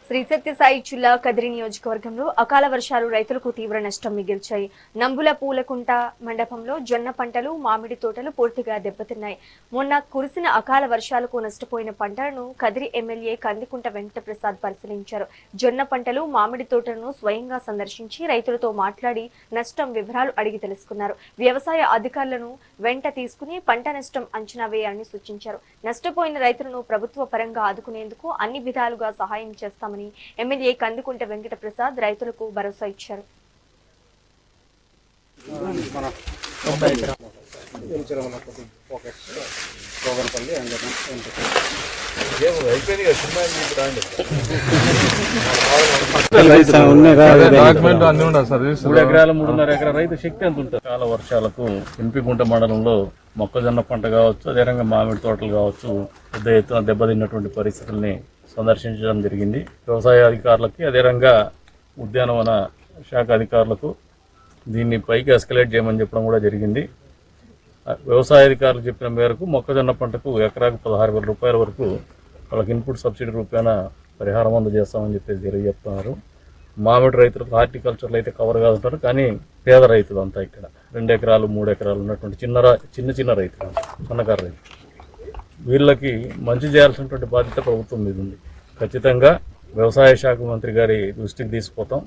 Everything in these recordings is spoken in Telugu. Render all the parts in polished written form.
శ్రీ సత్యసాయి జిల్లా కదిరి నియోజకవర్గంలో అకాల వర్షాలు రైతులకు తీవ్ర నష్టం మిగిల్చాయి. నంబుల పూలకుంట మండపంలో జొన్న పంటలు, మామిడి తోటలు పూర్తిగా దెబ్బతిన్నాయి. మొన్న కురిసిన అకాల వర్షాలకు నష్టపోయిన పంటలను కదిరి ఎమ్మెల్యే కందికుంట వెంకటప్రసాద్ పరిశీలించారు. జొన్న పంటలు, మామిడి తోటలను స్వయంగా సందర్శించి రైతులతో మాట్లాడి నష్టం వివరాలు అడిగి తెలుసుకున్నారు. వ్యవసాయ అధికారులను వెంట తీసుకుని పంట నష్టం అంచనా వేయాలని సూచించారు. నష్టపోయిన రైతులను ప్రభుత్వ పరంగా ఆదుకునేందుకు అన్ని విధాలుగా సహాయం చేస్తామని ఎమ్మెల్యే కందుకుంట వెంకటప్రసాద్ రైతులకు భరోసా ఇచ్చారు. రైతు శక్తి ఎంత ఉంటుంది. చాలా వర్షాలకు ఎంపిగుంట మండలంలో మొక్కజొన్న పంట కావచ్చు, అదేవిధంగా మామిడి తోటలు కావచ్చు, పెద్ద ఎత్తున దెబ్బతిన్నటువంటి పరిస్థితుల్ని సందర్శించడం జరిగింది. వ్యవసాయ అధికారులకి, అదేవిధంగా ఉద్యానవన శాఖ అధికారులకు దీన్ని పైకి ఎస్కలేట్ చేయమని చెప్పడం కూడా జరిగింది. వ్యవసాయ అధికారులు చెప్పిన మేరకు మొక్కజొన్న పంటకు ఎకరాకు 16,000 రూపాయల వరకు వాళ్ళకి ఇన్పుట్ సబ్సిడీ రూపాయన పరిహారం అందజేస్తామని చెప్పేసి తెలియజేస్తున్నారు. మామిడి రైతులకు హార్టికల్చర్లు అయితే కవర్ కాదుంటారు, కానీ పేద రైతులు అంతా ఇక్కడ 2 ఎకరాలు 3 ఎకరాలు ఉన్నటువంటి చిన్న రైతులు, సన్నకారు రైతులు, వీళ్ళకి మంచి చేయాల్సినటువంటి బాధ్యత ప్రభుత్వం మీద ఉంది. ఖచ్చితంగా వ్యవసాయ శాఖ మంత్రి గారి దృష్టికి తీసుకుపోతాం.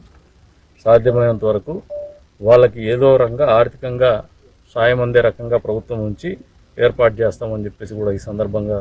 సాధ్యమైనంత వరకు వాళ్ళకి ఏదో రకంగా ఆర్థికంగా సాయం అందే రకంగా ప్రభుత్వం నుంచి ఏర్పాటు చేస్తామని చెప్పేసి కూడా ఈ సందర్భంగా